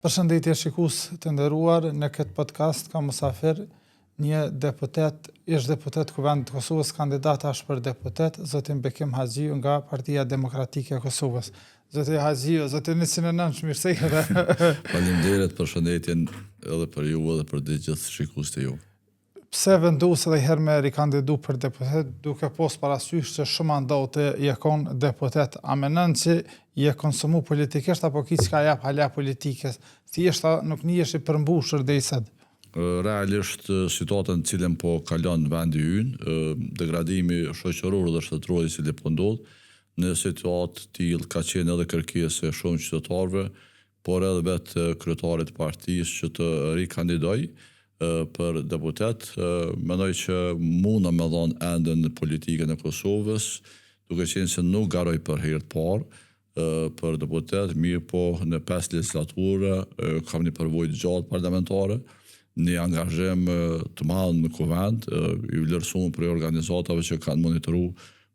Përshëndetje shikues të nderuar, në këtë podcast ka musafir një deputet, ish deputet Kuvendit të Kosovës, kandidat as për deputet, zotin Bekim Haxhiu nga Partia Demokratike e Kosovës. Zoti Haxhiu, zoti 109, mirë se jeni. Faleminderit, përshëndetjen edhe për ju edhe për të gjithë shikuesit e ju. Pse vendos edhe herë me rikandidu për deputet, duke pas parasysh që shumë mandate je kon deputet, a mendon se je konsumu politikisht apo ki çka jap hala politikës? Thjesht nuk nihesh i përmbushur deri sot. Realisht situata në cilën po kalon vendi ynë, degradimi shoqëror dhe shtetëror i cili po ndodh, në situatë të tillë ka qenë edhe kërkesë e shumë qytetarëve, por edhe vetë kryetarit të partisë që të rikandidojë për deputet. Mendoj që mundem me dhënë ende në politikën e Kosovës, duke qenë se nuk garoj për herë të parë për deputet, mirë po në 5 legislaturë kam një përvojë të gjatë parlamentare, një angazhim të madh në Kuvend, i vlerësuar për organizatave që kanë monitoru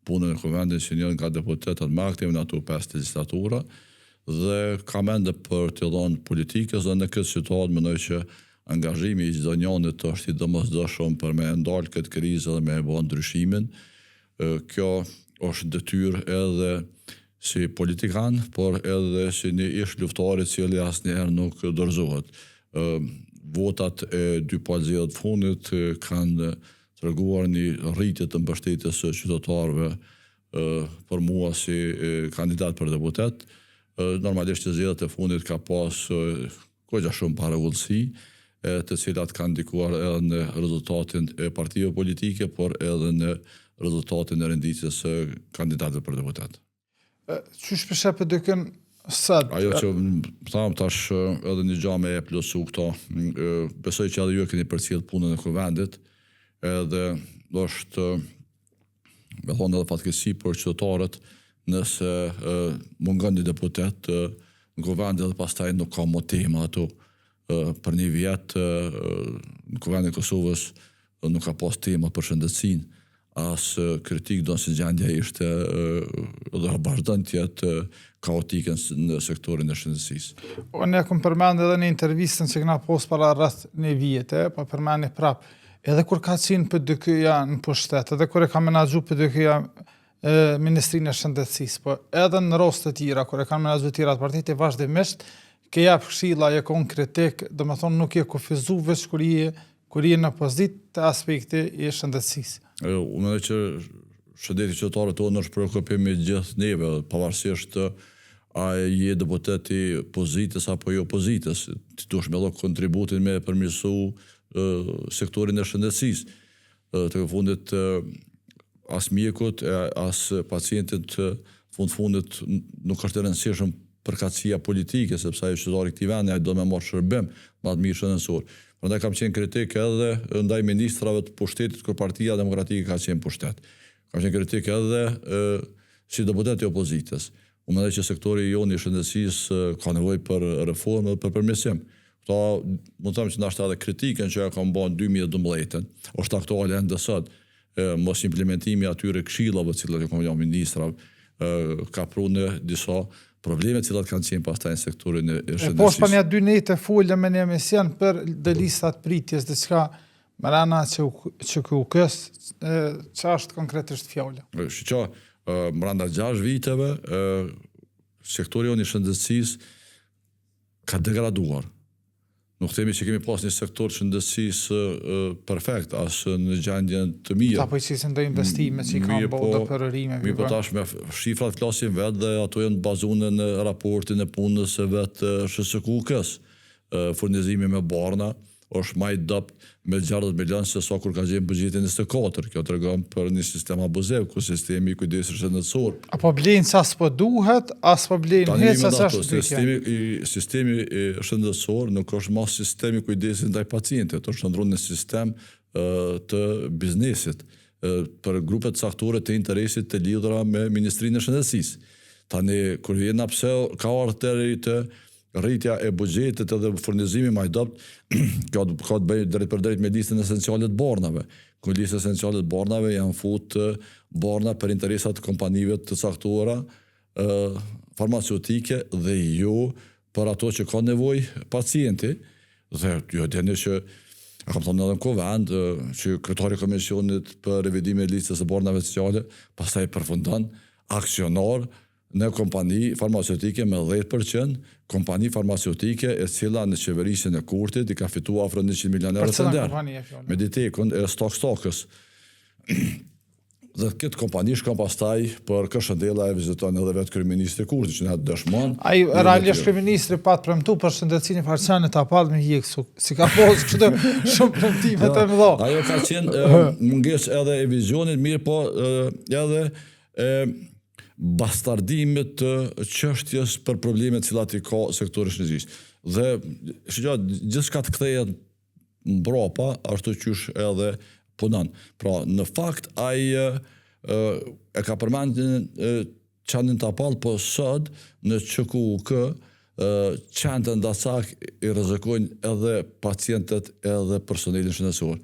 punën e Kuvendit, që janë nga deputetët më aktiv në ato 5 legislatura, dhe kam ende për të dhënë politikës, dhe në këtë situatë mendoj që angazhimi i çdo njonit është i domosdoshëm për me ndalë këtë krizë dhe me e bën ndryshimin. Kjo është detyrë edhe si politikan, por edhe si një ish luftari i cili asnjëherë nuk dorëzohet. Votat e 2 palëzjedhjet fundit kanë treguar një rritje të mbështetjes së qytetarëve për mua si kandidat për deputet. Normalisht zgjedhjet e fundit ka pas goxha shumë parregullsi, të cilat kanë ndikuar edhe në rezultatin e partive politike, por edhe në rezultatin e renditjes së kandidatëve për deputet. Qysh përshep e dykën sot? Ajo që tham tash edhe një gjë me e plusu këto, besoj që edhe ju e keni përcjell punën e Kuvendit, edhe është me thonë edhe fatkeqësi për qytetarët nëse mungon një deputet në Kuvend dhe pastaj nuk ka motiv ato. Për një vjet në Kuvendin e Kosovës nuk ka pas tema për shëndetësinë, as kritik do si gjendja ishte dhe vazhdon të jetë kaotike në sektorin e shëndetësisë. Unë e kam përmend edhe në intervistën që kena pas para rreth një vite, po përmendni prap, edhe kur ka qenë PDK-ja në pushtet, edhe kur e ka menaxhu PDK-ja Ministrinë e Shëndetësisë, po edhe në raste të tjera kur e kanë menaxhu të tjera partitë vazhdimisht ke jap këshilla je konkretik, do të thonë nuk je kufizu veç kur je në pozitë të aspekti i shëndetësisë. Unë mendoj që shëndeti qytetarëve tonë është preokupim i gjithë neve, pavarësisht a je deputeti pozitës apo jo pozitës. Ti duhesh me dhënë kontributin me përmirësu sektorin e shëndetësisë. Të fundit as mjekut, as pacientit fundit nuk është e rëndësishëm përkatësia politike, sepse ajo qytetari i këtij vendi ai do me marrë shërbim më të mirë shëndetësor. Prandaj kam qenë kritik edhe ndaj ministrave të pushtetit kur Partia Demokratike ka qenë pushtet. Kam qenë kritik edhe si deputet i opozitës. Unë mendoj që sektori jonë i shëndetësisë ka nevojë për reformë dhe për përmirësim. Kto mund të them që ndoshta edhe kritikën që kam bën 2012-ën, është aktuale ende sot, mos implementimi atyre këshillave të cilat kanë janë ministrave ka prunë disa probleme të cilat kanë qenë pastaj në sektorin e shëndetësisë. Po shpanja 2 nete folëm me një emision për listat pritjes diçka marana që ku kës çfarë është konkretisht fjala. Që brenda 6 viteve sektori i shëndetësisë ka degraduar. Nuk themi që kemi pas një sektor shëndetësisë perfekt, as në gjendjen të mirë. Apo që do investime që kanë bërë përërime. Mi po tash me shifrat flasim vetë dhe ato janë bazuar në raportin e punës së vetë SHK-s. Furnizimi me barna është më i dopt me 60 milion se sa kur ka qenë buxheti 24. Kjo tregon për një sistem abuziv, ku sistemi i kujdesit shëndetësor. Apo blen sa s'po duhet, as po blen hesa sa sistemi i shëndetësor nuk është më sistemi i kujdesit ndaj pacientit, është ndron në sistem të biznesit për grupe të caktore të interesit të lidhura me Ministrinë e Shëndetësisë. Tani kur vjen pse ka ardhur të rritja e buxhetit edhe furnizimi më i dopt, ka të bëjë drejt për drejt me listën esenciale të barnave. Ku lista esenciale të barnave janë fut barna për interesat të kompanive të caktuara farmaceutike dhe jo për ato që ka nevojë pacienti, dhe jo deni që kam thonë edhe në vend që kryetari i komisionit për revidimin e listës së bornave sociale pastaj përfundon aksionar në kompani farmaceutike me 10%, kompani farmaceutike e cila në qeverisjen e Kurtit i ka fituar afër 100 milionë euro të nder. Meditekun e Stokës. Dhe këtë kompani shkon pastaj për Këshillëdela e viziton edhe vetë kryeministri Kurti që na dëshmon. Ai realisht kryeministri pat premtu për shëndetësinë e Farçanit ta pall me hjeksu. Si ka pas kështu shumë premtime të mëdha. Ajo ka qenë mungesë edhe e vizionit mirë, po edhe bastardimit të çështjes për problemet të cilat i ka sektori shëndetësisë. Dhe gjithçka të kthehet mbrapa ashtu qysh edhe punon. Pra, në fakt, ai e ka përmendin Çandën Tapall, po sot në ÇKUK qendrën Dasak i rrezikojnë edhe pacientët edhe personelin shëndetësor.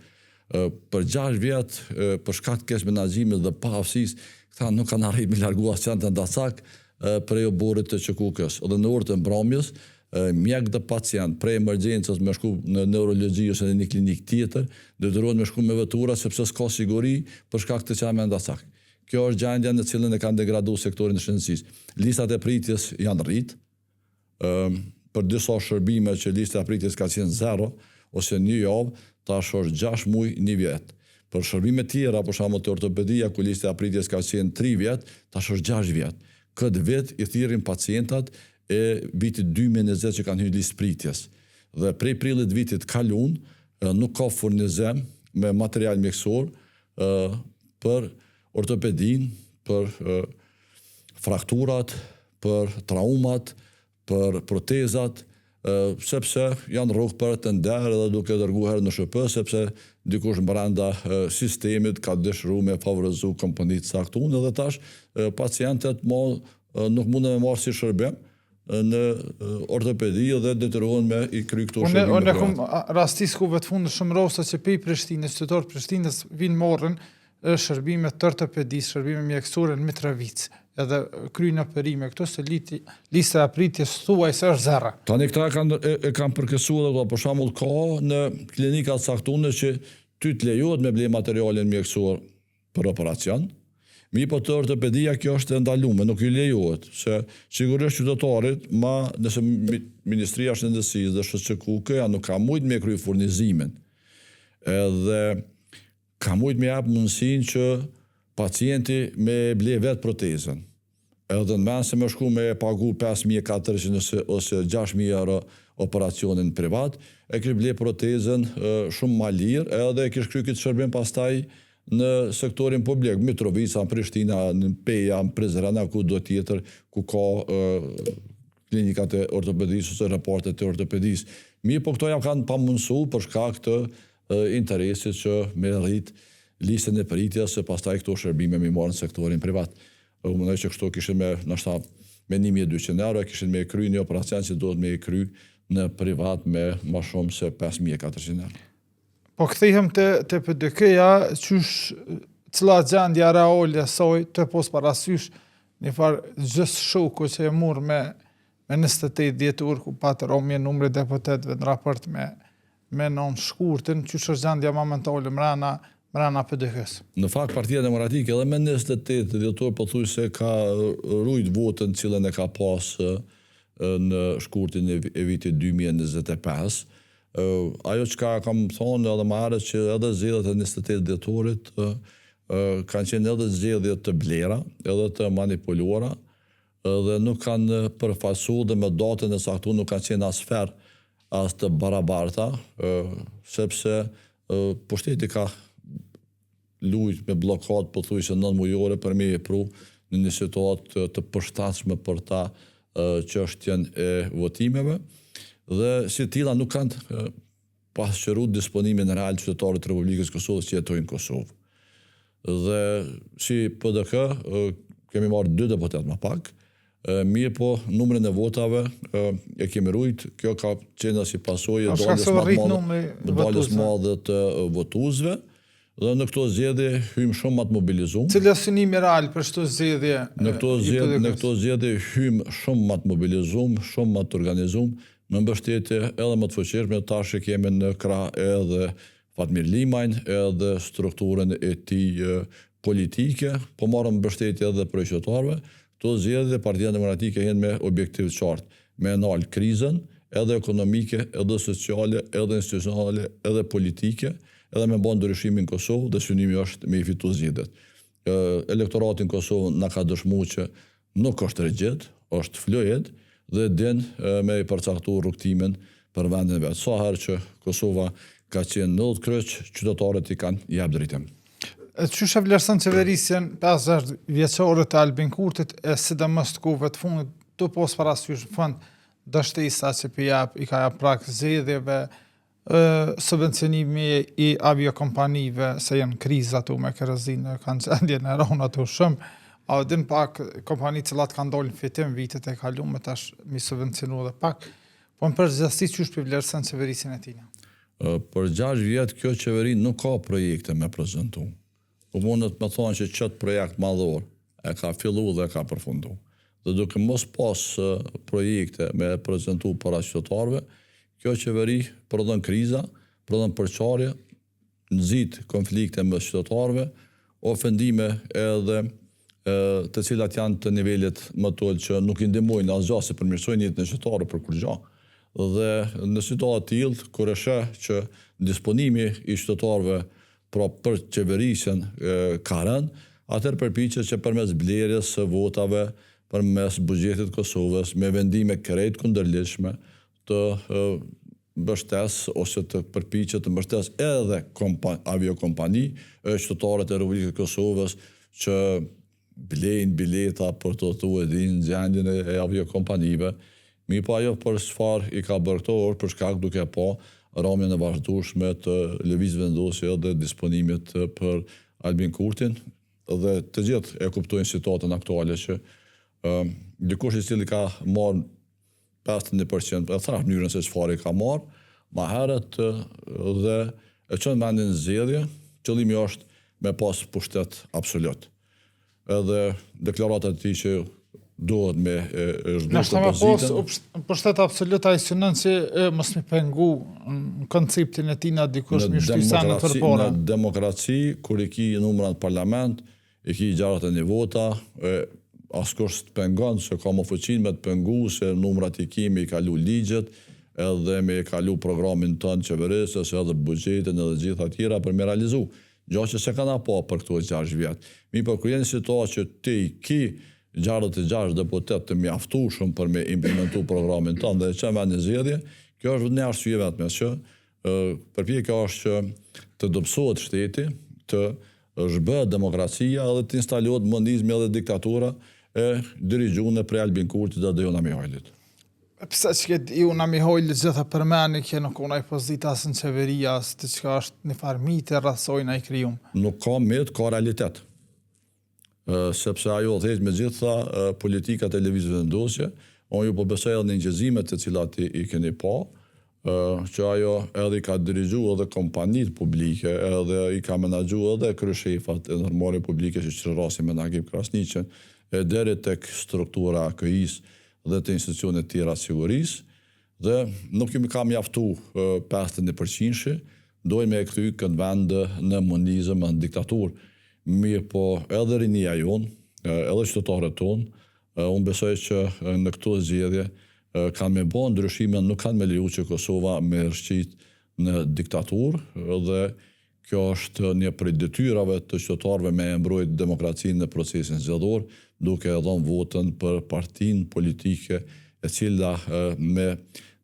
Për 6 vjet, për shkak të keq menaxhimit dhe paaftësisë, këta nuk kanë arritur me larguar qendrën Dasak prej oborrit të ÇKUK-s. Edhe në orët e mbrëmjes, mjek dhe pacient prej emergjencës me shku në neurologji ose në një klinik tjetër, detyrohen me shku me vetura sepse s'ka siguri për shkak të qendrës Dasak. Kjo është gjendja në cilën e kanë degraduar sektorin e shëndetësisë. Listat e pritjes janë rrit. Për disa shërbime që lista e pritjes ka qenë 0 ose 1 javë, tash është 6 muaj, 1 vjet. Për shërbime tjera, për shembull të ortopedia, ku lista e pritjes ka qenë 3 vjet, tash është 6 vjet. Këtë vit i thirrin pacientat e vitit 2020 që kanë hyrë listë pritjes. Dhe prej prillit vitit kalun nuk ka furnizim me material mjekësor për ortopedin, për frakturat, për traumat, për protezat, sepse janë rrugë për të nder edhe duke dërguar në SHP, sepse dikush brenda sistemit ka dëshiruar me favorizu kompanitë caktuar, edhe tash pacientët nuk mundën me marrë si shërbim në ortopedi dhe detyrohen me i kry këto shërbime. Unë kam rastis ku vetë fundë shumë rosta që pej Prishtinës, qytetarët Prishtinës vinë morën shërbime të ortopedisë, shërbime mjekësore në Mitrovic, edhe kryjnë operime, këto se lista e pritjes thuaj se është 0. Tani këta e kanë përkesuar edhe për shembull ka në klinikat caktuara që ty të lejohet me ble materialin mjekësor për operacion. Mi po të ortopedia kjo është ndalume, nuk ju lejohet, se sigurisht qytetarit, nëse Ministria e Shëndetësisë dhe SHQK-ja nuk ka mujt me kry furnizimin, edhe ka mujt me jap mundësinë që pacienti me ble vetë protezën. Edhe në mes se me shku me pagu 5.400 ose 6.000 euro operacionin privat, e kish ble protezën shumë ma lirë, edhe e kish kry këtë shërbim pastaj në sektorin publik, Mitrovica, Prishtina, në Peja, në Prizren, ku do tjetër, ku ka klinikat e ortopedisë ose raportet e ortopedisë. Mirë, po këto jam kanë pamundësu për shkak të interesit që me rrit listën e pritjes se pastaj këto shërbime mi marrë në sektorin privat. Mendoj që kështu kishin me 1.200 euro, kishin me kry një operacion që duhet me kry në privat me më shumë se 5.400 euro. Po kthehem te PDK-ja, cila gjendja reale saj të pos parasysh një farë gjithë shoku që e murë me 28 dhjetor, ku patë romje numri deputetëve në raport me non shkurtin, që është gjendja momentale mrena PDK-s. Në fakt, Partia Demokratike edhe me 28 dhjetor po thuj se ka rujt votën cilën e ka pas në shkurtin e vitit 2025. Ajo që kam thonë edhe më herët që edhe zgjedhjet e 28 dhjetorit kanë qenë edhe zgjedhjet të blera, edhe të manipuluara, dhe nuk kanë përfaqësuar dhe me datën e saktuar nuk kanë qenë as fair as të barabarta, sepse pushteti ka lujt me blokad pothuajse 9 mujore për me pru në një situatë të përshtatshme për ta çështjen e votimeve. Dhe si tilla nuk kanë pasqyruar disponimin real të qytetarëve të Republikës Kosovës që jetojnë në Kosovë. Dhe si PDK kemi marrë 2 deputet më pak, mirë po numrin e votave e kemi rujt, kjo ka qenë si pasojë daljes madhe të votuesve, Dhe në këto zgjedhje hymë shumë më të mobilizuar. Cili është synimi real për çdo zgjedhje? Në këto zgjedhje hymë shumë më të mobilizuar, shumë më të organizuar, me mbështetje edhe më të fuqishme. Tash kemi në krah edhe Fatmir Limajn, edhe strukturën e tij politike, po marrëm mbështetje edhe për qytetarëve. Këto zgjedhje Partia Demokratike janë me objektiv të qartë, me ndal krizën, edhe ekonomike, edhe sociale, edhe institucionale, edhe politike, edhe me bën ndryshimin në Kosovë, dhe synimi është me i fitu zgjedhjet. Elektoratin Kosovë na ka dëshmuar që nuk është regjit, është flojed, dhe din me i përcaktuar rrugtimin për vendin vetë. Sa herë që Kosova ka qenë në kryq, qytetarët i kanë jap drejtim. Çysh e vlerëson qeverisjen 50 vjeçore të Albin Kurtit, e sidomos të kohëve të fundit, të pos parasysh fond dështesa që i ka jap prak zgjedhjeve, subvencionimi i aviokompanive, se janë kriza ato me kerozinë, kanë gjendje në rronë ato shumë, a din pak kompani cilat kanë dalë në fitim vitet e kaluara tash mi subvencionu edhe pak, po në përgjithësi çysh për vlerëson qeverisjen e tij? Për 6 vjet kjo qeveri nuk ka projekte me prezantu. Po mundet me thonë që çet projekt madhor e ka filluar dhe e ka përfunduar. Dhe duke mos pas projekte me prezantu para qytetarëve, kjo qeveri prodhon kriza, prodhon përçarje, nxit konflikte mes qytetarëve, ofendime edhe të cilat janë të nivelit më të ulët që nuk i ndihmojnë asgjë se përmirësojnë jetën e qytetarëve për kur gjë. Dhe në situatë të tillë, kur e sheh që disponimi i qytetarëve për qeverisjen ka rënë, atëherë përpiqet që përmes blerjes së votave, përmes buxhetit të Kosovës, me vendime krejt kundërligjshme, të mbështes ose të përpiqet të mbështes edhe aviokompani, qytetarët e Republikës Kosovës që blejnë bileta për të thuar din gjendjen e aviokompanive. Mi pa ajo për çfarë i ka bërë këto, për shkak duke pa rrëmjen e vazhdueshme të lëviz vendosje dhe disponimit për Albin Kurtin, dhe të gjithë e kuptojnë situatën aktuale që dikush i cili ka marrë 51%, e thash mënyrën se çfarë ka marrë, ma herët dhe e çon mendin zgjedhje, qëllimi është me pas pushtet absolut. Edhe deklaratat e tij që duhet me zhdukur opozitën. Pushtet absolut ai synon se mos mi pengu në konceptin e tij na dikush më shtysa në përpara. Në demokraci, kur i ki numrat në parlament, i ki 61 vota, askush të pengon se ka më fuqinë me të pengu se numrat i kimi i kalu ligjet, edhe me i kalu programin tonë qeverisës, edhe buxhetin edhe gjitha tjera për me realizu. Gjë që se kana pa për këto 6 vjet. Mi për kur jenë situatë që ti ki 66 deputet të mjaftueshëm për me implementu programin tonë dhe që me në zgjedhje, kjo është një arsye vetme që përpjekja është që të dobësohet shteti, të zhbëhet demokracia edhe të instalohet mundizmi edhe diktatura e dirigjuar prej Albin Kurtit dhe Jona Mihajlit. Pse që Jona Mihajli gjitha përmeni që nuk ka pozita as në qeveria, as të çka është një farë mite rrasojnë ai krijum? Nuk ka mit, ka realitet. Sepse ajo thjesht me gjitha politikat e lëvizjes vendosje, unë ju po besoj edhe në ingjezimet të cilat i keni pa, që ajo edhe i ka dirigju edhe kompanitë publike, edhe i ka menaxhu edhe kryeshefat e normale publike që qërrasin me Nagib Krasniqen, deri tek struktura AKI-s dhe të institucionet tjera sigurisë, dhe nuk kemi ka mjaftu 51%, dojnë me e kthy këtë vend në mundizëm, në diktaturë. Mirë po edhe rinia jonë, edhe qytetarët tonë, unë besoj që në këto zgjedhje kanë me bën ndryshime, nuk kanë me leju që Kosova me rshqit në diktaturë, dhe kjo është një prej detyrave të qytetarëve me mbrojt demokracinë në procesin zgjedhor, duke dhënë votën për partinë politike e cila me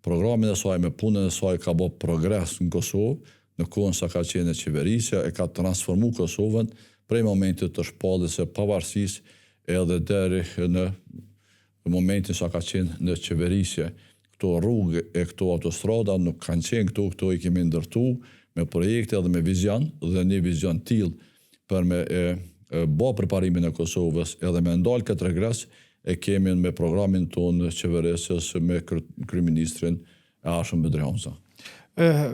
programin e saj, me punën e saj ka bërë progres në Kosovë, në kohën sa ka qenë qeverisja, e ka transformu Kosovën prej momentit të shpalljes së pavarësisë edhe deri në momentin sa ka qenë në qeverisje. Këto rrugë e këto autostrada nuk kanë qenë këto i kemi ndërtu me projekte dhe me vizion, dhe një vizion tillë për me bë përparimin e Kosovës edhe me ndalë këtë regres e kemi me programin tonë qeverisës me kryeministrin Ashëm Bedrionza.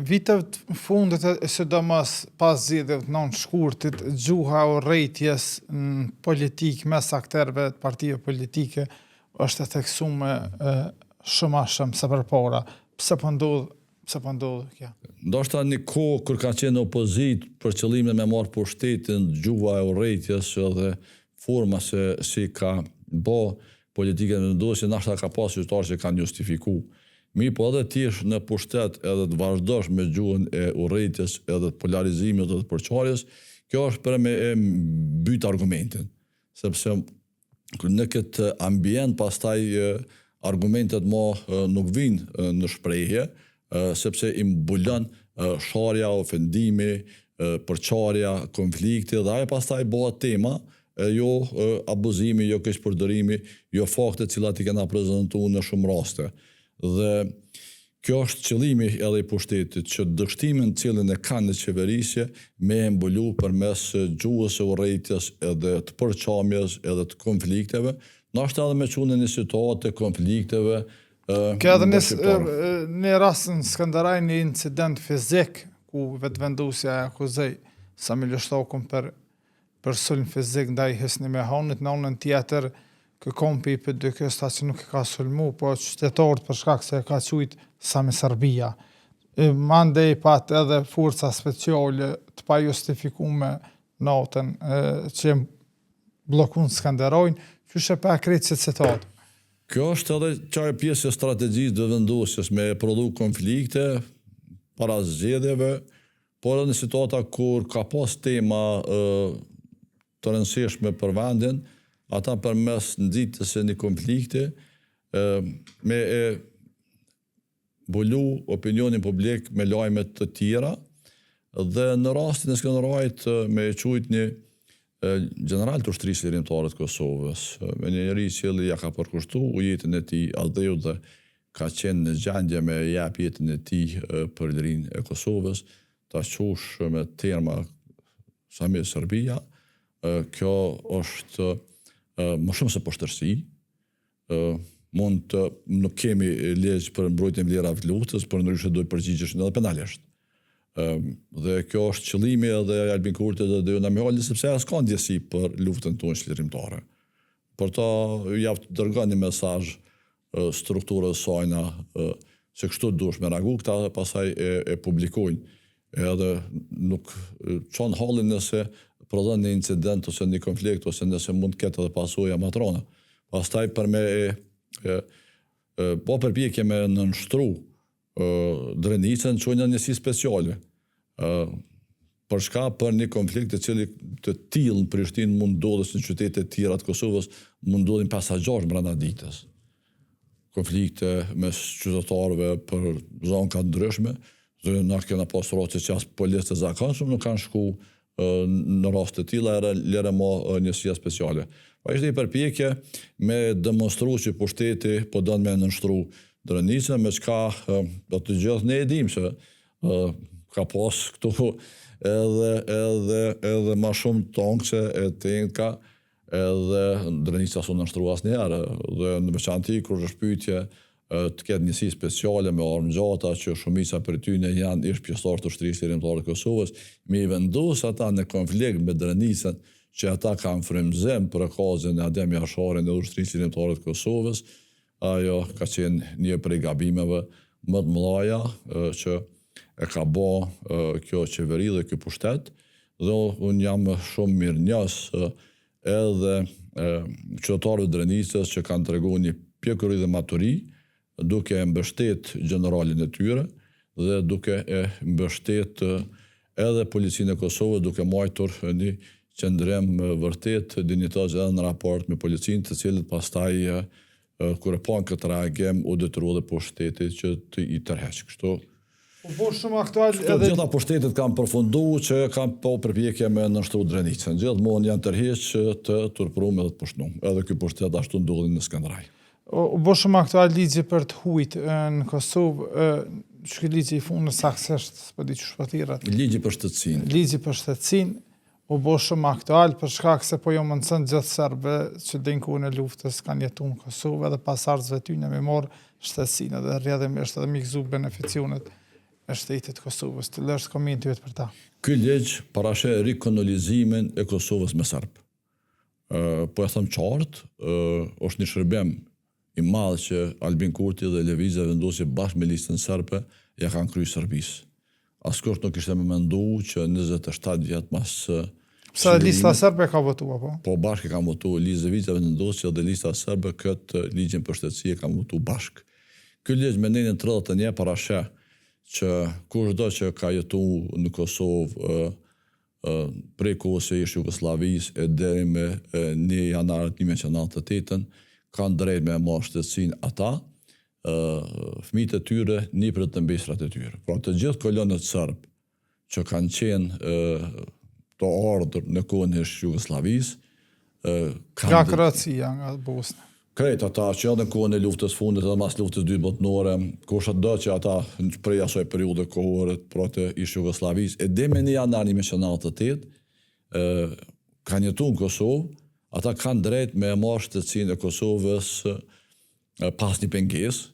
Viteve të fundit e sidomos pas zgjedhjeve të 9 shkurtit, gjuha e urrejtjes në politikë mes aktorëve të partive politike është e theksuar shumë a shumë se përpara. Pse po ndodh kjo? Ndoshta një kohë kur ka qenë opozit për qëllimin me marrë pushtetin, gjuha e urrejtjes edhe forma se si ka bë politikën vendosje, ndoshta ka pasur qytetarë që kanë justifikuar. Mi po edhe ti është në pushtet edhe të vazhdosh me gjuhën e urrejtjes edhe të polarizimit edhe të përçarjes, kjo është për me mbyt argumentin. Sepse në këtë ambient pastaj argumentet nuk vinë në shprehje, sepse i mbulon sharja, ofendimi, përçarja, konflikti dhe ajo pastaj bëhet tema, jo abuzimi, jo keqpërdorimi, jo fakte cilat i kena prezantuar në shumë raste. Dhe kjo është qëllimi edhe i pushtetit, që dështimin cilën e kanë në qeverisje me e mbulu përmes gjuhës së urrejtjes edhe të përçamjes edhe të konflikteve, ndoshta edhe me çunë në situate konflikteve. Kjo edhe në rastin Skënderaj një incident fizik ku vetëvendosja e akuzoi Samir Shtokun për sulm fizik ndaj Hysni Mehonit, në anën tjetër kë kompi për dykës ta që nuk e ka sulmu, po qytetarët për shkak se e ka qujt Sami Serbia. Mandej pat edhe forca speciale të pa justifikume natën që blokun Skënderajin, që shë pa kretë që citat. Kjo është edhe qaj pjesë e strategjisë dhe vendosjes me prodhu konflikte para zgjedhjeve, por edhe në situata kur ka pas tema të rëndësishme për vendin, ata përmes nxitjes së një konflikti me mbulu opinionin publik me lajme të tjera dhe në rastin e Skënderajit me qujt një general të ushtrisë lirimtare të Kosovës, me një njeri i cili ja ka përkushtuar jetën e tij adheu dhe ka qenë në gjendje me jap jetën e tij për lirinë e Kosovës, ta qush me terma Samir Serbia. Kjo është më shumë se poshtërsi. Nuk kemi ligj për mbrojtjen e vlerave të luftës, por ndryshe duhet përgjigjesh edhe penalisht. Dhe kjo është qëllimi edhe Albin Kurti dhe Dejona Mihali, sepse as ka ndjesi për luftën tonë çlirimtare. Por ta ja dërgon një mesazh strukturës sajna se kështu duhesh me reagu, këta pasaj e publikojnë. Edhe nuk çon hallin nëse prodhon një incident ose një konflikt ose nëse mund të ketë edhe pasoja matrona. Pastaj për me po përpjekje me nënshtru Drenicën që një njësi speciale. Për një konflikt të tillë në Prishtinë mund ndodhës në qytete të tjera të Kosovës, mund ndodhin pasazgjarë brenda ditës. Konflikte mes qytetarëve për zonë ka ndryshme, dhe na kena pas raste që as policë të zakonshëm nuk kanë shku në rast të tilla lere më njësia speciale. Pa ishte i përpjekje me demonstru që pushteti po don me nënshtru Drenicën, me çka do të gjithë ne e dim se ka pas këtu edhe ma shumë tonkse e tenka edhe Drenica s'u nënshtru asnjëherë. Dhe në veçanti kur është pyetje të ketë njësi speciale me armë gjata që shumica për tyne janë ish pjesëtar të ushtrisë lirimtare të Kosovës, me i vendos ata në konflikt me Drenicën që ata kanë frymëzim për kazën e Adem Jasharit në ushtrisë lirimtare të Kosovës, ajo ka qenë një prej gabimeve më të mëdha që e ka bë kjo qeveri dhe ky pushtet, dhe unë jam shumë mirënjohës edhe qytetarëve të Drenicës që kanë treguar një pjekuri dhe maturi, duke e mbështet generalin e tyre dhe duke e mbështet edhe policinë e Kosovës, duke majtur një qëndrim vërtet dinjitoz edhe në raport me policinë, të cilët pastaj kur e pan këtë reagim u detyruan dhe pushtetit që të i tërheq. Kështu. Po shumë aktual edhe gjitha pushtetet kanë përfunduar që kanë po përpjekje me nënshtru Drenicën. Gjithmonë janë tërheq të turpëruar edhe të pushtuar. Edhe ky pushtet ashtu ndodhi në Skënderaj. U bë shumë aktual ligji për të huajt në Kosovë, që ligji i fundit saktësisht, s'po di çu shpatirat. Ligji për shtetësinë. Ligji për shtetësinë u bë shumë aktual për shkak se po jo mundson gjithë serbë që din kohën e luftës kanë jetuar në Kosovë dhe pasardhësve tyne me marr shtetësinë dhe rrjedhimisht edhe me gëzu beneficionet e shtetit Kosovës, të lërës komentin vetë për ta. Ky ligj parashë rikolonizimin e Kosovës me serb. Po e them qartë, është një shërbim i madh që Albin Kurti dhe Lëvizja vendosi bashkë me listën serbe ja kanë kryer Serbisë. Askush nuk ishte më menduar që 27 vjet mas Pse lista serbe ka votuar po? Po bashkë kanë votuar, Lëvizja vendosi dhe lista serbe këtë ligjin për shtetësi kanë votuar bashkë. Ky ligj me nenin 31 parashë që kushdo që ka jetuar në Kosovë prej kohës së Jugosllavisë e deri me 1 janar 1998 kanë drejt me marrë shtetësinë ata, fëmijët e tyre, nipërt të mbestrat e tyre. Pra të gjithë kolonët serb që kanë qenë të ardhur në kohën e Jugosllavisë Nga Kroacia, nga Bosna. Krejt ata që edhe në kohën e luftës fundit edhe mas luftës dytë botërore, kusha do që ata prej asoj periudhe kohore pra të Jugosllavisë e dhe me 1 janar 1998 kanë jetu në Kosovë, ata kanë drejt me marrë shtetësinë e Kosovës pas një pengesë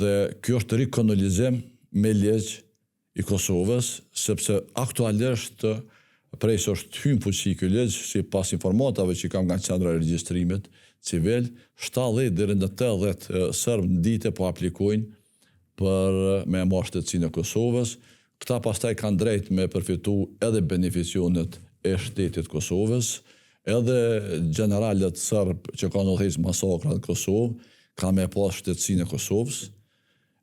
dhe kjo është rikolonizim me ligj i Kosovës, sepse aktualisht prej se është hyrë fuqi ky ligj, si pas informatave që kam nga qendra e regjistrimit civil, 70 deri në 80 serb në ditë po aplikojnë për me marrë shtetësinë e Kosovës. Këta pastaj kanë drejt me përfitu edhe beneficionet e shtetit Kosovës, edhe generalet serb që kanë udhëhequr masakra në Kosovë, kanë me pas shtetësinë e Kosovës,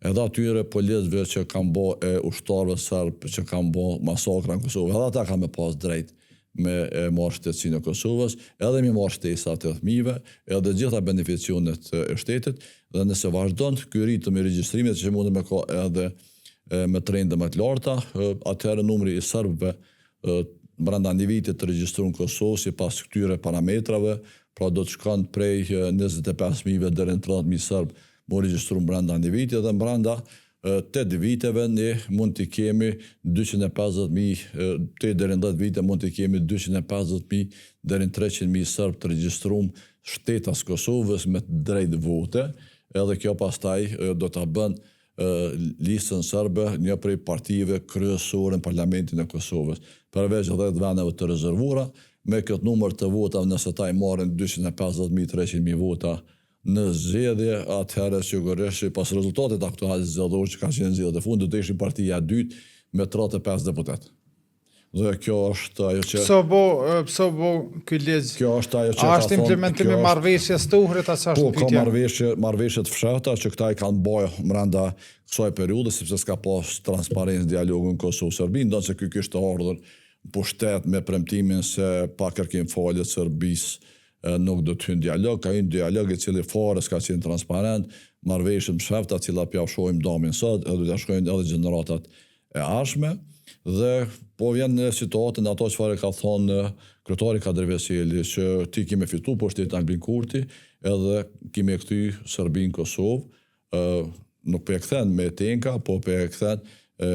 edhe atyre policëve që kanë bë e ushtarëve serb që kanë bë masakra në Kosovë, edhe ata kanë me pas drejt me marrë shtetësinë e Kosovës, edhe me marrë shtesat e fëmijëve, edhe gjitha beneficionet e shtetit, dhe nëse vazhdon ky ritëm i regjistrimit që mund me ka edhe me trende më të larta, atëherë numri i serbëve brenda një viti të regjistruar në Kosovë sipas këtyre parametrave, pra do të shkon prej 25.000 deri në 30.000 serb më regjistruar brenda një viti dhe brenda 8 viteve ne mund të kemi 250.000, deri në 10 vite mund të kemi 250.000 deri në 300.000 serb të regjistruar shtetas Kosovës me drejt vote, edhe kjo pastaj do ta bën listën serbe një prej partive kryesore në parlamentin e Kosovës. Përveç 10 vendeve të rezervuara, me këtë numër të votave nëse ta i marrin 250.000, 300.000 vota në zgjedhje, atëherë sigurisht pas rezultatit aktual zgjedhor që ka qenë zgjedhjet e fundit do ishin partia e dytë me 35 deputet. Dhe kjo është ajo që Pse bo ky ligj? Kjo është ajo që është implementimi i marrëveshjes të uhrit atë Po, ka marrëveshje të fshehta që këta i kanë bërë brenda kësaj periudhe sepse s'ka pas transparencë dialogu në Kosovë-Serbi, ndonse ky kishte ardhur pushtet me premtimin se pa kërkim falje Serbisë nuk do të hynë dialog, ka hynë dialog i cili fare s'ka qenë transparent, marrëveshje të fshehta, të cilat ja shohim damin sot, edhe do t'ja shkojnë edhe gjeneratat e ardhshme, dhe po vjen në situatën ato çfarë ka thonë kryetari Kadir Veseli që ti kemi fitu pushtetin Albin Kurti, edhe kemi kthy Serbinë Kosovë, nuk po e kthen me tenka, po e kthen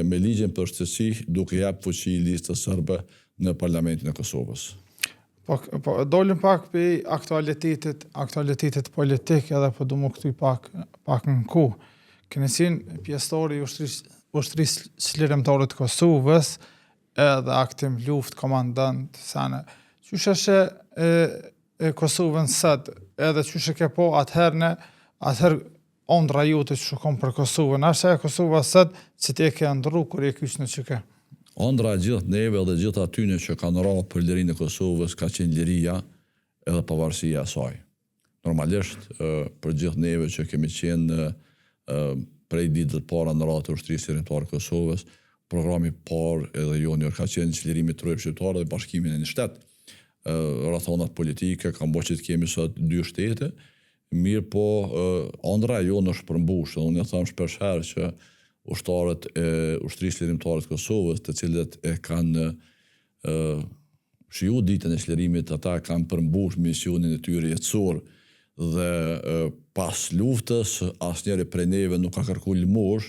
me ligjin për shtësi duke jap fuqi listës serbe në parlamentin e Kosovës. Po dolim pak për aktualitetit politik edhe po du më këtuj pak në kohë. Keni qenë pjesëtori i ushtrisë çlirimtare të Kosovës edhe aktim luftë komandant sane. Qysh e Kosovën sot edhe qysh e ke po atëherë ondra jote që shkon për Kosovën, ashe e Kosova sot që ti e ke ndru kur e kyç në çka. Ondra e gjithë neve dhe gjithë atyne që kanë rrahur për lirinë e Kosovës ka qenë liria edhe pavarësia e saj. Normalisht për gjithë neve që kemi qenë prej ditët para në radhë të ushtrisë qlirimtare të Kosovës, programi parë edhe jonior ka qenë çlirimi i trupeve shqiptare dhe bashkimin e një shtet. Rrethonat politike kanë bërë që të kemi sot 2 shtete, mirë po ondra e jonë është përmbushur. Unë e them shpesh herë që ushtarët e ushtrisë qlirimtare të Kosovës, të cilët e kanë shiju ditën e çlirimit, ata kanë përmbushur misionin e tyre jetësor dhe pas luftës asnjëri prej neve nuk ka kërkuar lëmosh,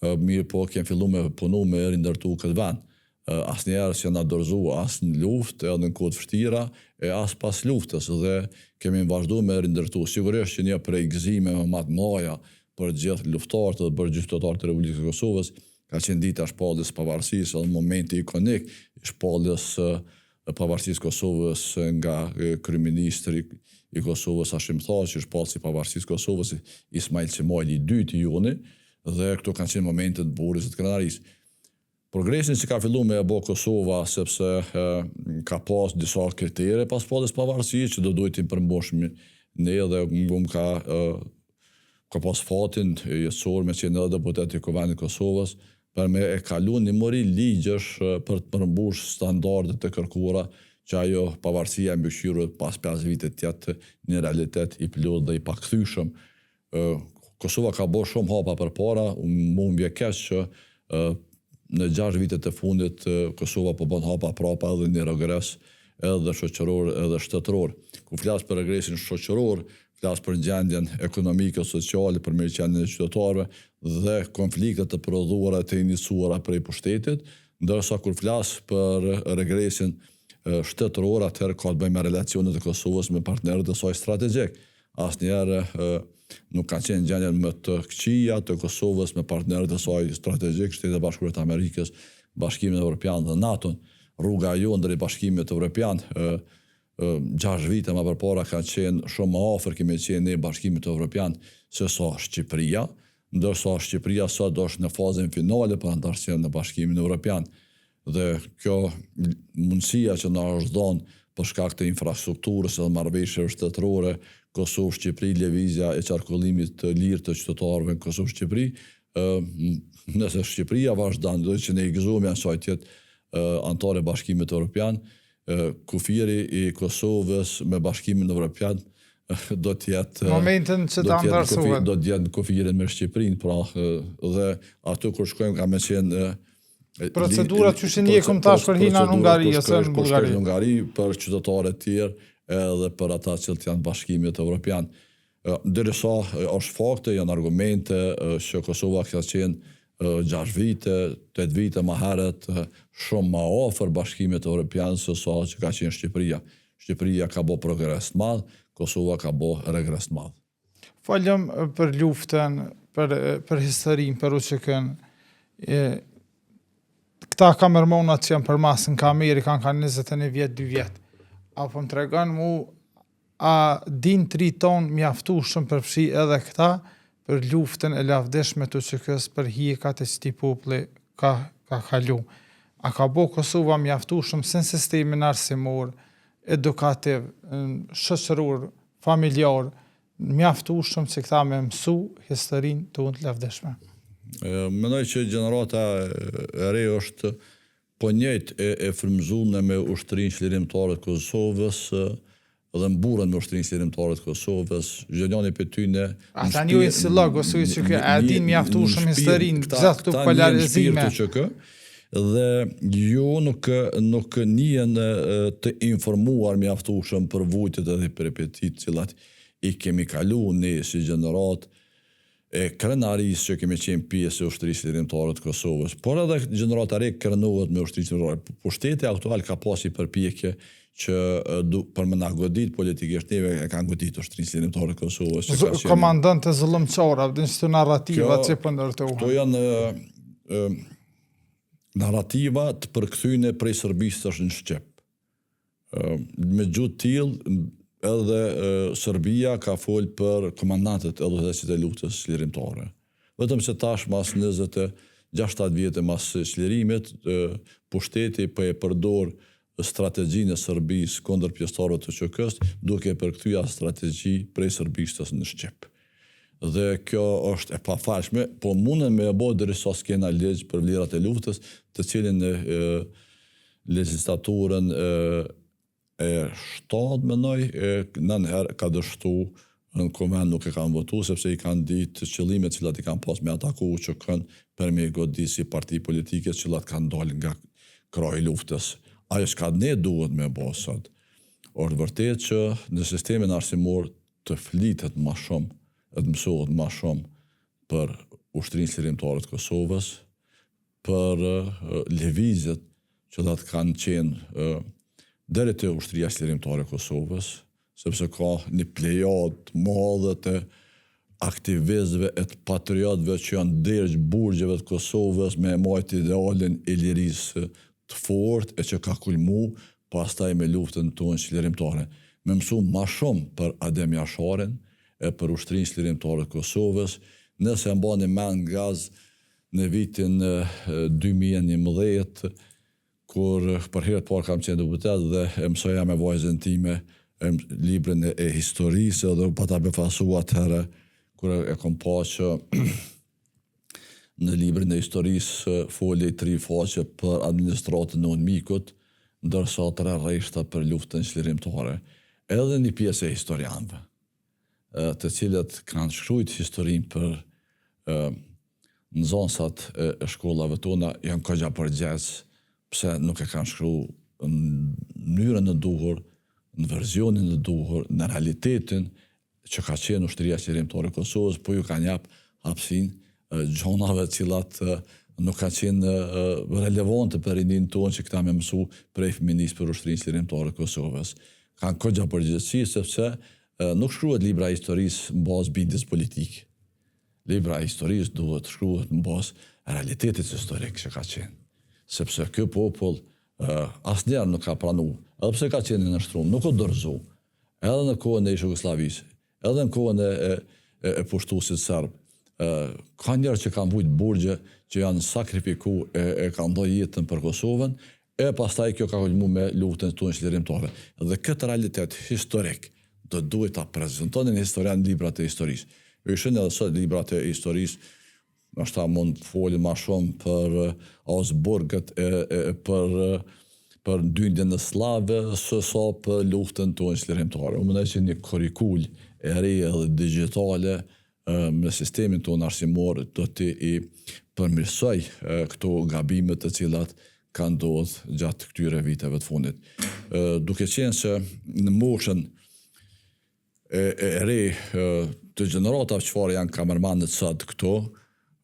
mirë po kemi filluar me punu me rindërtu këtë vend. Asnjëherë s'ja na dorëzu as në luftë, edhe në kohë të vështira, e as pas luftës dhe kemi vazhduar me rindërtu. Sigurisht që një prej gëzimeve më të mëdha për gjithë luftarët dhe për gjithë qytetarët e Republikës së Kosovës ka qenë dita e shpalljes pavarësisë, edhe momenti ikonik i shpalljes pavarësisë Kosovës nga kryeministri i Kosovës Hashim Thaçi, shpallësi pavarësisë Kosovës Ismail Çemali 2 juni, dhe këto kanë qenë momentet të burrës të krenarisë. Progresin që ka fillu me e bo Kosova, sepse ka pas disa kritere pas shpalljes pavarësisë që do duhet të përmbushim ne, dhe ka pas fatin jetësor me qenë edhe deputet i Kuvendit Kosovës për me e kalu një mëri ligjësh për të përmbush standardet e kërkuara që ajo pavarësia e mbikëqyrur pas 5 vite të jetë një realitet i plot dhe i pakthyeshëm. Kosova ka bërë shumë hapa përpara, më mbje keq që në 6 vitet e fundit Kosova po bën hapa prapa edhe një regres edhe shoqëror edhe shtetëror. Ku flas për regresin shoqëror, flas për gjendjen ekonomike, sociale, për mirëqendjen e qytetarëve dhe konfliktet të prodhuara të iniciuara prej pushtetit, ndërsa kur flas për regresin shtetëror, atëherë ka të bëjë me relacionet e Kosovës me partnerët e saj strategjik. Asnjëherë nuk ka qenë gjendjen më të këqija të Kosovës me partnerët e saj strategjik, Shtetet e Bashkuara të Amerikës, Bashkimin Evropian dhe NATO. Rruga jonë drejt Bashkimit Evropian 6 vite më përpara ka qenë shumë më afër kemi qenë ne Bashkimit Evropian se sa Shqipëria, ndërsa Shqipëria sot është në fazën finale për antarësinë në Bashkimin Evropian. Dhe kjo mundësia që na është dhënë për shkak të infrastrukturës dhe marrëveshjeve shtetërore Kosovë-Shqipëri, lëvizja e qarkullimit të lirë të qytetarëve në Kosovë-Shqipëri, nëse Shqipëria vazhdon do që ne i gëzojmë asaj të jetë anëtare Bashkimit Evropian, kufiri i Kosovës me Bashkimin Evropian do të jetë momentin që ta antarësohet. Do të jetë kufirin me Shqipërinë, pra dhe aty kur shkojmë ka më qenë procedurat që shëndjekum tash për hina në Hungari ose në Bullgari. Në Hungari për qytetarët e tjerë edhe për ata që janë Bashkimit Evropian. Derisa është fakte, janë argumente që Kosova ka qenë 6 vite, 8 vite më herët shumë më afër Bashkimit Evropian se sa që ka qenë Shqipëria. Shqipëria ka bë progres të madh, Kosova ka bë regres të madh. Falem për luftën, për historinë, për UÇK-n. Këta kamermonat që janë për masën ka Amerikan ka 21 vjet, 2 vjet. Apo më tregon mu a din 3 ton mjaftueshëm përfshi edhe këta për luftën e lavdishme të UÇK-s për hijekat e këtij populli ka kalu. A ka bo Kosova mjaftueshëm se në sistemin arsimor, edukativ, shoqëror, familjar, mjaftueshëm që këta me mësu historinë tonë të lavdishme. Mendoj që gjenerata e re është po njëjtë e frymëzuar me ushtrinë çlirimtare të Kosovës dhe mburën me ushtrinë çlirimtare të Kosovës. Gjëjoni për tyne. Ata njëjë si llog ose që a din mjaftueshëm historinë gjatë këto polarizime. Dhe ju nuk njihen të informuar mjaftueshëm për vujtjet edhe peripetit cilat i kemi kaluar ne si gjenerat e krenarisë që kemi qenë pjesë e ushtrisë çlirimtare të Kosovës, por edhe gjenerata e re krenohet me ushtrisë çlirimtare. Pushteti aktual ka pasi përpjekje që për më na godit politikisht neve e kanë godit ushtrisë çlirimtare të Kosovës. Komandantë zullumçore, dhe narrativa që po ndërtohen. Kto janë narrativa të përkthyene prej Serbisë në Shqip. Me gjuhë të tillë edhe Serbia ka fol për komandantët e udhëheqësit e luftës çlirimtare. Vetëm se tash mas 26 vjetë mas çlirimit, pushteti po e përdor strategjinë e Serbisë kundër pjesëtarëve të UÇK-s, duke përkthyer strategji prej Serbisë në Shqip. Dhe kjo është e pafalshme, po mundën me e bë derisa s'kena ligj për vlerat e luftës, të cilin legjislaturën e 7 mendoj nënherë ka dështu në komend nuk e kanë votu sepse i kanë ditë qëllimet që i kanë pas me ataku UÇK-n për me godisi parti politike që kanë dalë nga kraji i luftës. Ajo çka ne duhet me bë sot është vërtet që në sistemin arsimor të flitet më shumë, të mësohet më shumë për ushtrinë çlirimtare të Kosovës, për lëvizjet që kanë qenë deri te ushtria çlirimtare e Kosovës, sepse ka një plejad të madhe të aktivistëve e të patriotëve që janë dergj burgjeve të Kosovës me majtë idealin e lirisë të fort e që ka kulmu pastaj me luftën tonë çlirimtare. Me mësu ma shumë për Adem Jasharin e për ushtrinë çlirimtare të Kosovës, nëse mbani mend gaz në vitin 2011, kur për herë të parë kam qenë deputet dhe e mësoja me vajzën time librin e historisë dhe pa ta befasu atëherë kur e kom pa që në librin e historisë foli 3 faqe për administratën e UNMIK-ut, ndërsa 3 rreshta për luftën çlirimtare. Edhe një pjesë e historianëve, të cilët kanë shkruajtur historinë për nxënësat e shkollave tona janë kogja përgjegjës pse nuk e kanë shkruar në mënyrën e duhur, në verzionin e duhur, në realitetin që ka qenë ushtria çlirimtare e Kosovës, po ju kanë jap hapësinë gjonave të cilat nuk kanë qenë relevante për rinin tonë që këta me mësu prej fëminisë për ushtrinë çlirimtare e Kosovës. Kanë kogja përgjegjësi sepse nuk shkruhet libra historisë në bazë bindjes politike. Libra historisë duhet shkruhet në bazë realitetit historik që ka qenë. Sepse ky popull asnjëherë nuk ka pranuar, edhe pse ka qenë në shtrum, nuk u dorëzu. Edhe në kohën e Jugosllavisë, edhe në kohën e pushtuesit serb, ka njerëz që kanë vujt burgje, që janë sakrifiku e kanë dhënë jetën për Kosovën, e pastaj kjo ka kulmuar me luftën tonë çlirimtare. Dhe këtë realitet historik do duhet ta prezantonin historianë në librat e historisë. Ishin edhe sot librat e historisë, ndoshta mund folin më shumë për Augsburgët për dyndjen e slavëve, sa për luftën tonë çlirimtare. Unë mendoj që një kurrikul e re edhe digjitale me sistemin tonë arsimor do të i përmirësoj këto gabimet të cilat kanë ndodhur gjatë këtyre viteve të fundit. Duke qenë se në moshën e re të gjeneratave çfarë janë kamermanët sot këto,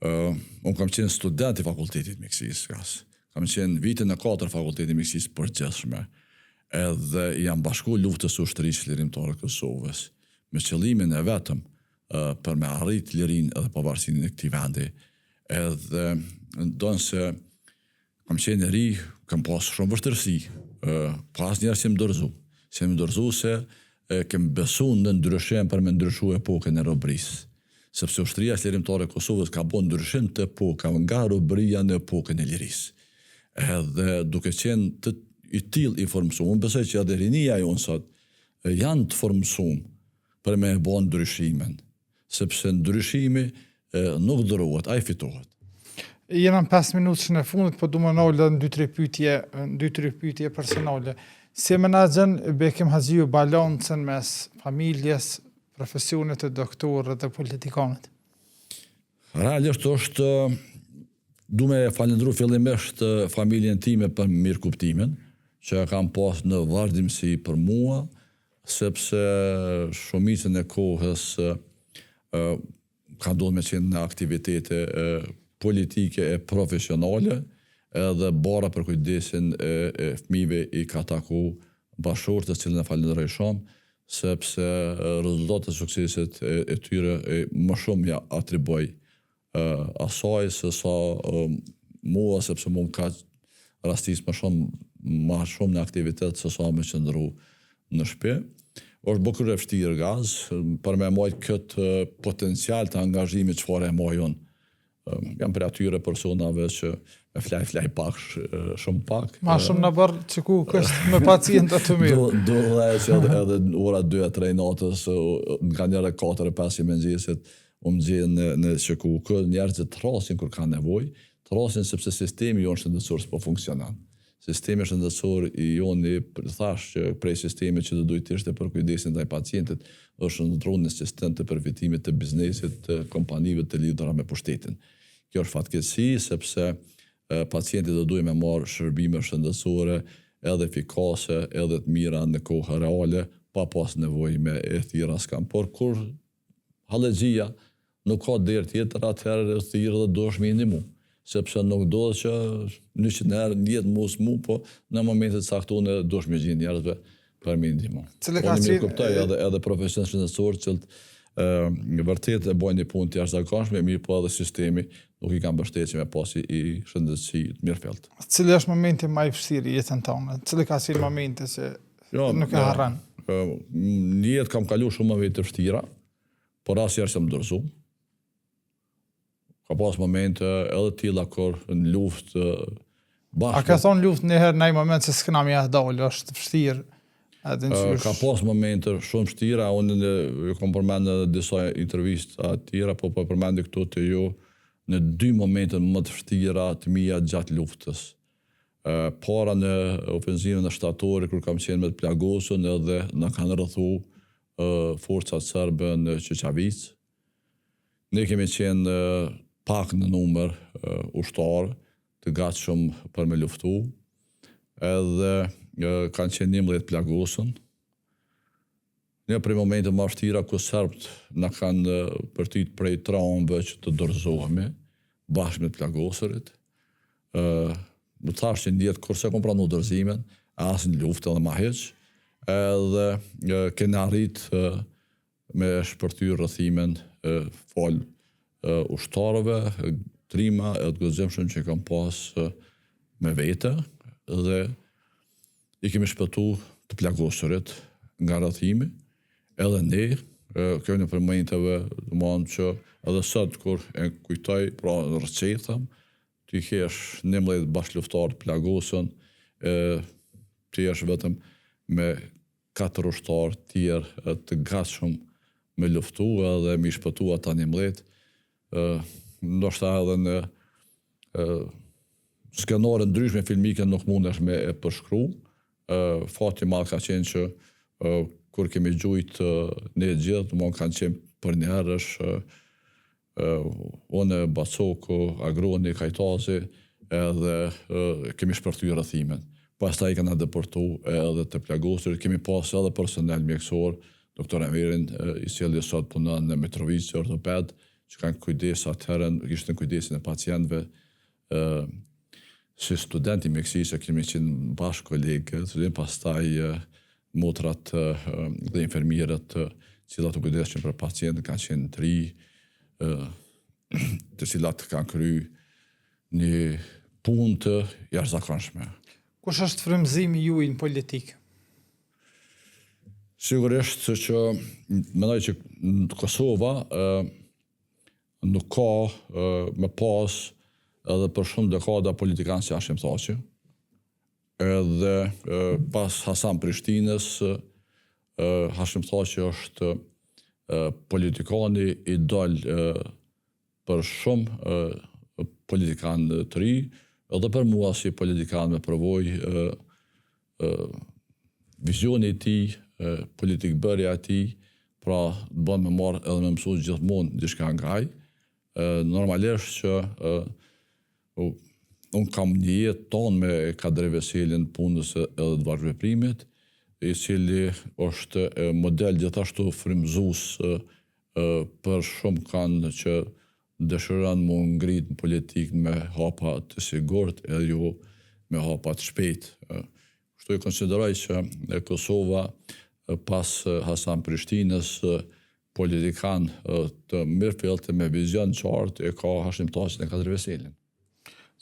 unë kam qenë student i fakultetit mjekësisë, kam qenë vitin e 4 fakultetit mjekësisë përgjithshme, edhe jam bashku luftës së ushtrisë çlirimtare të Kosovës, me qëllimin e vetëm për me arrit lirinë edhe pavarësinë e këtij vendi. Edhe ndonë se kam qenë ri, kam pas shumë vështirësi, pas njerë që më dorëzu se kem besu në ndryshim për me ndryshu epokën e robërisë. Sepse ushtria çlirimtare e Kosovës ka bën ndryshim të epokave nga robëria në epokën e lirisë. Edhe duke qenë i tillë i formsuar, unë besoj që edhe rinia jonë sot janë të formsuar për me bën ndryshimin, sepse ndryshimi nuk durohet, ai fitohet. Jena në 5 minutë në fundit, po du më nëllë në 2-3 pyetje personale. Si menaxhon Bekim Haxhiu balancën mes familjes, profesionit të doktorët dhe politikanët? Realisht është, du me falendru fillimisht familjen time për mirëkuptimin, që kam pas në vazhdimsi për mua, sepse shumicën e kohës ka ndodhur me qenë në aktivitete politike e profesionale, edhe bara për kujdesin e fëmijëve i ka taku bashkëshortë të cilën e falenderoj shumë, sepse rezultatet e suksesit e tyre më shumë ja atribuoj asaj se sa mua, sepse mua ka rastis më shumë në aktivitet se sa me qëndru në shtëpi. Është bërë e vështirë gaz, për me majtë këtë potencial të angazhimit çfarë e maj unë. Jam për atyre personave që me flaj pak, shumë pak. Ma shumë në bërë që ku kështë me pacientat të mirë. Do dhe që edhe ora 2-3 natës, nga njëre 4-5 i mëngjesit, më gjenë në që ku këtë njerëzit të rasin kur ka nevoj, të rasin sepse sistemi jonë shëndetësor s'po funksionan. Sistemi shëndetësor i jonë thash që prej sistemi që do duhet ishte për kujdesin ndaj pacientit, është ndronë në sistem të përfitimit të biznesit, të kompanive të lidhura me pushtetin. Kjo është fatkeqësi sepse pacienti do duhet me marrë shërbime shëndetësore edhe efikase, edhe të mira në kohë reale, pa pas nevojë me e thira s'kam. Por kur hallexhia nuk ka derë tjetër, atëherë thirrë dhe dosh me ndihmu. Sepse nuk do që 100 herë në jetë mos mu, po në momentet caktuara dosh me gjenë njerëzve për me ndihmu. Cile ka qenë kuptoj edhe profesion shëndetësor që vërtet e bojnë një punë të jashtëzakonshme, mirë po edhe sistemi nuk i ka mbështetje me pasi i shëndetësi të mirëfillt. Cili është momenti më i vështirë i jetën tonë? Cili ka qenë momenti që nuk e harron? Në jetë kam kalu shumë momente të vështira, por asnjëherë s'm dorëzu. Ka pas momente edhe tilla kur në luftë bashkë. A ka thonë luftë një herë në një moment se s'kena më dalë, është vështirë? Ka pas momente shumë vështira, unë ju kam përmendur edhe disa intervista të tjera, po përmendi këtu të ju në 2 momente më të vështira të mia gjatë luftës. Para në ofenzivën e shtatori, kur kam qenë me të plagosur edhe na kanë rrethu forcat serbe në Çeçavicë. Ne kemi qenë pak në numër ushtar të gatshëm për me luftu, edhe kanë qenë 11 plagosën. Një prej momente më vështira ku serbët na kanë përtit prej traumëve që të dorëzohemi bashkë me të plagosurit. Më thash që ndjetë kurse kom pranu dorëzimin, as në luftë edhe ma heq, edhe kena arrit me shpërty rrëthimin fol ushtarëve, trima edhe të gëzimshëm që kam pas me vete, dhe i kemi shpëtu të plagosurit nga rrëthimi, edhe ne, kjo një për momenteve që edhe sot kur e kujtoj, pra rëcetëm, ti kesh 11 bashkëluftar të plagosën, ti jesh vetëm me 4 ushtar tjerë të gatshëm me luftu edhe me shpëtu ata 11. Ndoshta edhe në skenore ndryshme filmike nuk mundesh me e përshkru. Fati madh ka qenë që kur kemi gjujt ne gjithë, më kanë qenë për një herësh unë Bacoko, Agroni, Kajtazi, edhe kemi shpërthy rrëthimin. Pastaj kanë deportu edhe të plagosur, kemi pas edhe personel mjekësor, doktor Emirin, i cili sot punon në Mitrovici, ortoped, që kanë kujdes atëherën, kishte kujdesin e pacientëve. Si studenti mjekësisë kemi qenë bashkë kolegë, pastaj motrat dhe infermierët cilat u kujdesën për pacientë kanë qenë 3, të cilat kanë kry një punë të jashtëzakonshme. Kush është frymëzimi juaj në politikë? Sigurisht që mendoj që në Kosova nuk ka me pas edhe për shumë dekada politikanë si Hashim Thaçi, edhe pas Hasan Prishtinës, Hashim Thaçi është politikani i dal për shumë politikanë të ri, edhe për mua si politikan me përvoj vizioni i tij, politik bërja e tij, pra të bën me marrë edhe me mësu gjithmonë diçka nga ai. Normalisht që unë kam një jetë tonë me Kadri Veselin punës edhe të vargveprimit, i cili është model gjithashtu frymëzues për shumë kanë që dëshiron mu ngrit në politikë me hapa të sigurt edhe jo me hapa të shpejt. Kështu i konsideroj që Kosova pas Hasan Prishtinës politikan të mirëfillt me vizion qartë e ka Hashim Thaçin e Kadri Veselin.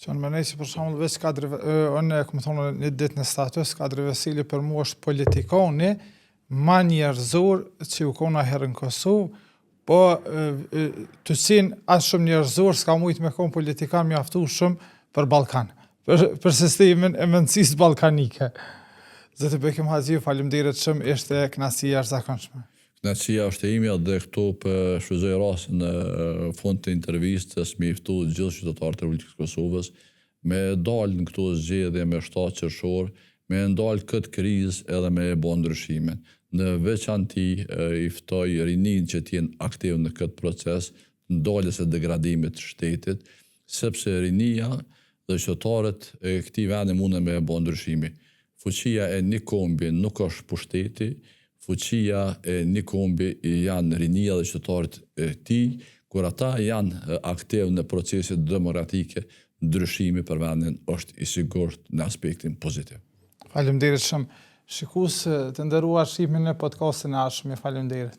Që në mënej që për shembull veç unë e këmë thonë një ditë në status, Kadri Veseli për mua është politikani ma njerëzor që u kona herë në Kosovë, po të qenë as shumë njerëzor s'ka mujtë me konë politikan mjaftueshëm për Ballkan, për sistemin e mendësisë ballkanike. Zoti Bekim Haxhiu, faleminderit shumë, ishte kënaqësi e jashtëzakonshme. Kënaqësia është e ime dhe këtu për shfrytëzoj rastin në fund të intervistës me ftu gjithë qytetarët e Republikës Kosovës me dalë në këto zgjedhje me 7 qershor, me ndalë këtë krizë edhe me bë ndryshimin. Në veçanti i ftoj rinin që t'jenë aktiv në këtë proces, ndaljes së degradimit të shtetit, sepse rinia dhe qytetarët e këtij vendi mundën me bë ndryshime. Fuqia e një kombi nuk është pushteti, fuqia e një kombi janë rinia dhe qytetarët e tij, kur ata janë aktiv në proceset demokratike, ndryshimi për vendin është i sigurt në aspektin pozitiv. Faleminderit shumë. Shikues të nderuar, shimin në podcastin e ardhshëm, faleminderit.